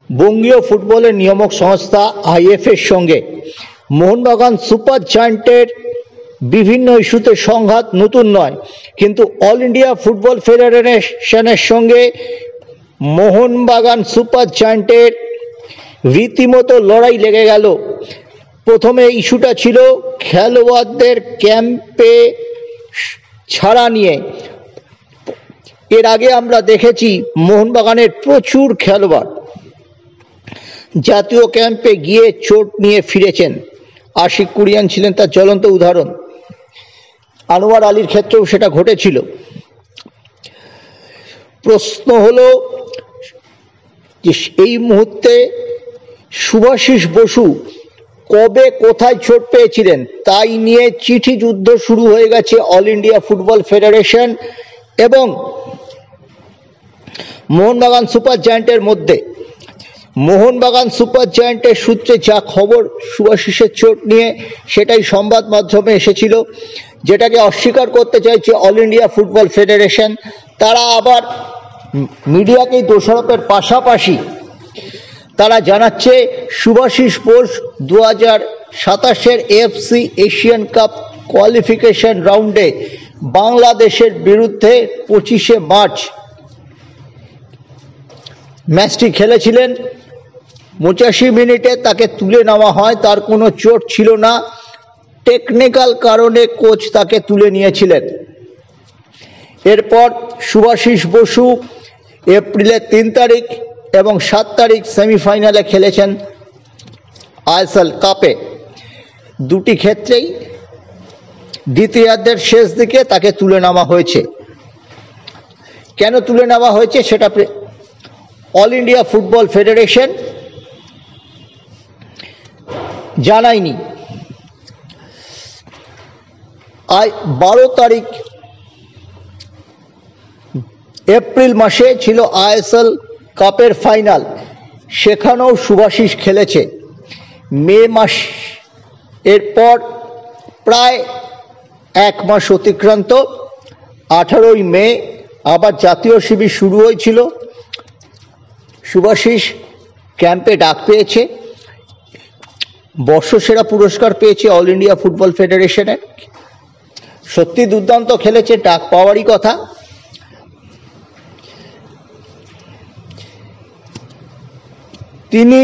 বঙ্গীয় ফুটবলের নিয়ামক সংস্থা আইএফএর সঙ্গে মোহনবাগান সুপার জায়ান্টের বিভিন্ন ইস্যুতে সংঘাত নতুন নয়, কিন্তু অল ইন্ডিয়া ফুটবল ফেডারেশনের সঙ্গে মোহনবাগান সুপার জায়ান্টের রীতিমতো লড়াই লেগে গেল। প্রথমে ইস্যুটা ছিল খেলোয়াড়দের ক্যাম্পে ছাড়া নিয়ে। এর আগে আমরা দেখেছি মোহনবাগানের প্রচুর খেলোয়াড় জাতীয় ক্যাম্পে গিয়ে চোট নিয়ে ফিরেছেন। আশিক কুরিয়ান ছিলেন তার জ্বলন্ত উদাহরণ। আনোয়ার আলীর ক্ষেত্রেও সেটা ঘটেছিল। প্রশ্ন হলো যে এই মুহূর্তে শুভাশিস বসু কবে কোথায় চোট পেয়েছিলেন তাই নিয়ে চিঠি যুদ্ধ শুরু হয়ে গেছে অল ইন্ডিয়া ফুটবল ফেডারেশন এবং মোহনবাগান সুপার জায়ান্টের মধ্যে। মোহনবাগান সুপার জায়ান্টের সূত্রে যা খবর শুভাশিসের চোট নিয়ে, সেটাই সংবাদ মাধ্যমে এসেছিল, যেটাকে অস্বীকার করতে চাইছে অল ইন্ডিয়া ফুটবল ফেডারেশন। তারা আবার মিডিয়াকেই দোষারোপের পাশাপাশি তারা জানাচ্ছে Subhashis Bose 2027 AFC Asian Cup qualification রাউন্ডে বাংলাদেশের বিরুদ্ধে 25 মার্চ ম্যাচটি খেলেছিলেন। 85 মিনিটে তাকে তুলে নেওয়া হয়, তার কোনো চোট ছিল না, টেকনিক্যাল কারণে কোচ তাকে তুলে নিয়েছিলেন। এরপর শুভাশিস বসু এপ্রিলের 3 তারিখ এবং 7 তারিখ সেমিফাইনালে খেলেছেন আইএসএল কাপে। দুটি ক্ষেত্রেই দ্বিতীয়ার্ধের শেষ দিকে তাকে তুলে নেওয়া হয়েছে। কেন তুলে নেওয়া হয়েছে সেটা অল ইন্ডিয়া ফুটবল ফেডারেশন জানায়নি। 12 তারিখ এপ্রিল মাসে ছিল আইএসএল কাপের ফাইনাল, সেখানেও শুভাশিস খেলেছে। মে মাস এরপর প্রায় 1 মাস অতিক্রান্ত। 18 মে আবার জাতীয় শিবির শুরু হয়েছিল। শুভাশিস ক্যাম্পে ডাক পেয়েছে, বর্ষসেরা পুরস্কার পেয়েছে অল ইন্ডিয়া ফুটবল ফেডারেশনের। সত্যি দুর্দান্ত খেলেছে, ডাক পাওয়ারই কথা। তিনি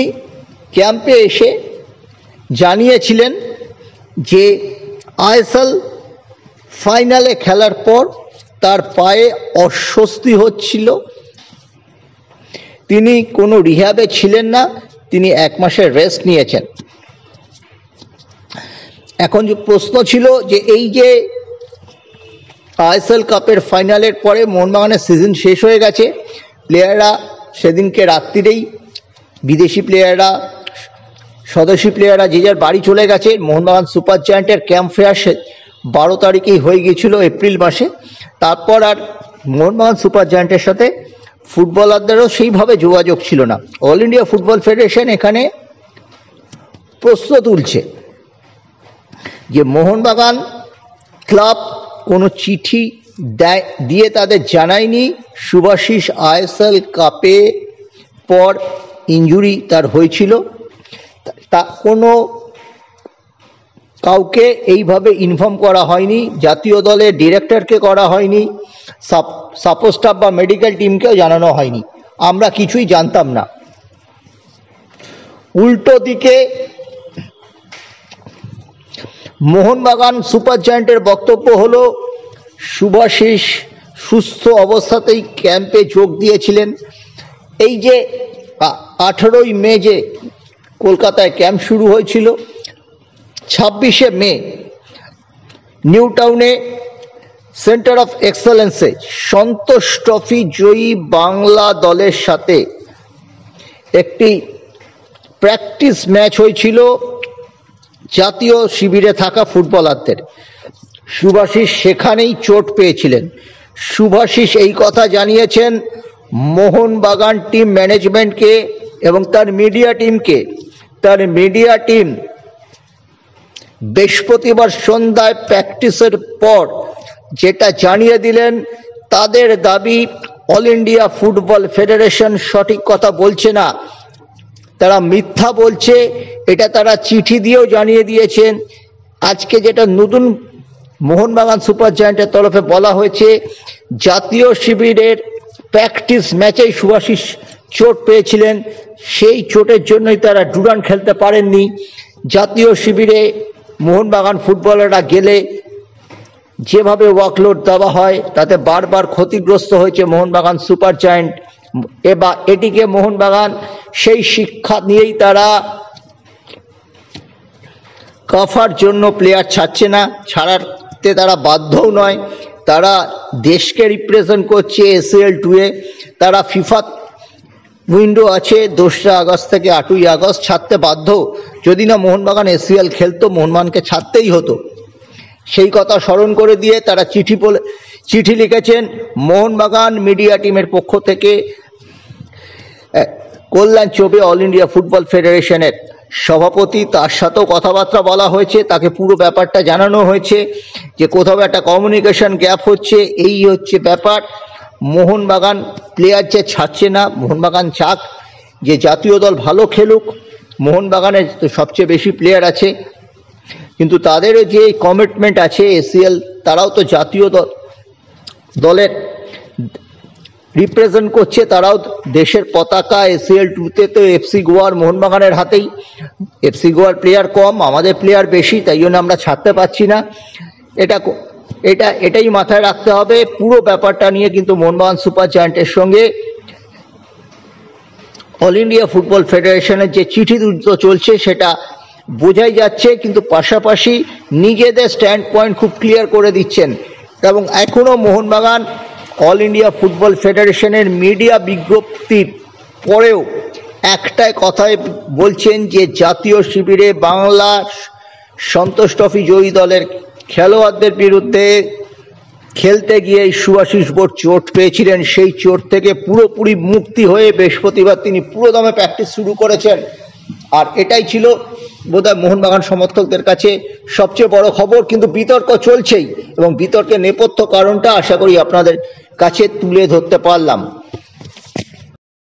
ক্যাম্পে এসে জানিয়েছিলেন যে আইএসএল ফাইনালে খেলার পর তার পায়ে অস্বস্তি হচ্ছিল। তিনি কোনো রিহ্যাবে ছিলেন না, তিনি 1 মাসের রেস্ট নিয়েছেন। এখন যে প্রশ্ন ছিল যে এই যে আইএসএল কাপের ফাইনালের পরে মোহনবাগানের সিজন শেষ হয়ে গেছে, প্লেয়াররা সেদিনকে রাত্রিরেই বিদেশি প্লেয়াররা, স্বদেশি প্লেয়াররা যে যার বাড়ি চলে গেছে। মোহনবাগান সুপার জায়ান্টের ক্যাম্প ফেয়ার 12 তারিখেই হয়ে গিয়েছিল এপ্রিল মাসে। তারপর আর মোহনবাগান সুপার জায়ান্টের সাথে ফুটবলারদেরও সেইভাবে যোগাযোগ ছিল না। অল ইন্ডিয়া ফুটবল ফেডারেশন এখানে প্রশ্ন তুলছে যে মোহনবাগান ক্লাব কোনো চিঠি দিয়ে তাদের জানায়নি শুভাশিস আইএসএল কাপে পর ইনজুরি তার হয়েছিল। তা কোনো কাউকে এইভাবে ইনফর্ম করা হয়নি, জাতীয় দলের ডিরেক্টরকে করা হয়নি, সাপোর্ট স্টাফ বা মেডিকেল টিমকেও জানানো হয়নি। আমরা কিছুই জানতাম না। উল্টো দিকে মোহনবাগান সুপার জায়ান্টের বক্তব্য হলো শুভাশিস সুস্থ অবস্থাতেই ক্যাম্পে যোগ দিয়েছিলেন। এই যে 18 মে যে কলকাতায় ক্যাম্প শুরু হয়েছিল, 26 মে নিউ টাউনে সেন্টার অফ এক্সেলেন্সে সন্তোষ ট্রফি জয়ী বাংলা দলের সাথে একটি প্র্যাকটিস ম্যাচ হয়েছিল জাতীয় শিবিরে থাকা ফুটবলারদের। শুভাশিস সেখানেই চোট পেয়েছিলেন। শুভাশিস এই কথা জানিয়েছেন মোহনবাগান টিম ম্যানেজমেন্টকে এবং তার মিডিয়া টিমকে। তার মিডিয়া টিম বৃহস্পতিবার সন্ধ্যায় প্র্যাকটিসের পর যেটা জানিয়ে দিলেন, তাদের দাবি অল ইন্ডিয়া ফুটবল ফেডারেশন সঠিক কথা বলছে না। তারা মিথ্যা বলছে, এটা তারা চিঠি দিয়েও জানিয়ে দিয়েছেন। আজকে যেটা নতুন মোহনবাগান সুপার জায়ান্টের তরফে বলা হয়েছে, জাতীয় শিবিরের প্র্যাকটিস ম্যাচেই শুভাশিস চোট পেয়েছিলেন, সেই চোটের জন্যই তারা ডুরান্ড খেলতে পারেননি। জাতীয় শিবিরে মোহনবাগান ফুটবলাররা গেলে যেভাবে ওয়ার্কলোড দেওয়া হয় তাতে বারবার ক্ষতিগ্রস্ত হয়েছে মোহনবাগান সুপার জায়ান্ট। এবার এটিকে মোহনবাগান সেই শিক্ষা নিয়েই তারা কাফার জন্য প্লেয়ার ছাড়ছে না, ছাড়াতে তারা বাধ্যও নয়। তারা দেশকে রিপ্রেজেন্ট করছে ACL 2-এ। তারা ফিফা উইন্ডো আছে 2রা আগস্ট থেকে 8ই আগস্ট, ছাড়তে বাধ্য। যদি না মোহনবাগান ACL খেলতো, মোহনবাগানকে ছাড়তেই হতো। সেই কথা স্মরণ করে দিয়ে তারা চিঠি লিখেছেন মোহনবাগান মিডিয়া টিমের পক্ষ থেকে কল্যাণ চৌবে অল ইন্ডিয়া ফুটবল ফেডারেশনের সভাপতি, তার সাথেও কথাবার্তা বলা হয়েছে, তাকে পুরো ব্যাপারটা জানানো হয়েছে যে কোথাও একটা কমিউনিকেশন গ্যাপ হচ্ছে, এই হচ্ছে ব্যাপার। মোহনবাগান প্লেয়ার যে ছাড়ছে না, মোহনবাগান চাক যে জাতীয় দল ভালো খেলুক, মোহনবাগানের সবচেয়ে বেশি প্লেয়ার আছে, কিন্তু তাদেরও যে কমিটমেন্ট আছে ACL, তারাও তো জাতীয় দলের রিপ্রেজেন্ট করছে, তারাও দেশের পতাকা। ACL 2-তে তো FC গোয়ার মোহনবাগানের হাতেই, FC গোয়ার প্লেয়ার কম, আমাদের প্লেয়ার বেশি, তাই জন্য আমরা ছাড়তে পারছি না। এটাই মাথায় রাখতে হবে। পুরো ব্যাপারটা নিয়ে কিন্তু মোহনবাগান সুপার জায়ান্টের সঙ্গে অল ইন্ডিয়া ফুটবল ফেডারেশনের যে চিঠি যুদ্ধ চলছে সেটা বোঝাই যাচ্ছে, কিন্তু পাশাপাশি নিজেদের স্ট্যান্ড পয়েন্ট খুব ক্লিয়ার করে দিচ্ছেন। এবং এখনও মোহনবাগান অল ইন্ডিয়া ফুটবল ফেডারেশনের মিডিয়া বিজ্ঞপ্তির পরেও একটাই কথাই বলছেন যে জাতীয় শিবিরে বাংলা সন্তোষ ট্রফি জয়ী দলের খেলোয়াড়দের বিরুদ্ধে খেলতে গিয়ে শুভাশিস বোস চোট পেয়েছিলেন, সেই চোট থেকে পুরোপুরি মুক্তি হয়ে বৃহস্পতিবার তিনি পুরোদমে প্র্যাকটিস শুরু করেছেন। আর এটাই ছিল বোধহয় মোহনবাগান সমর্থকদের কাছে সবচেয়ে বড় খবর। কিন্তু বিতর্ক চলছেই, এবং বিতর্কের নেপথ্য কারণটা আশা করি আপনাদের কাছে তুলে ধরতে পারলাম।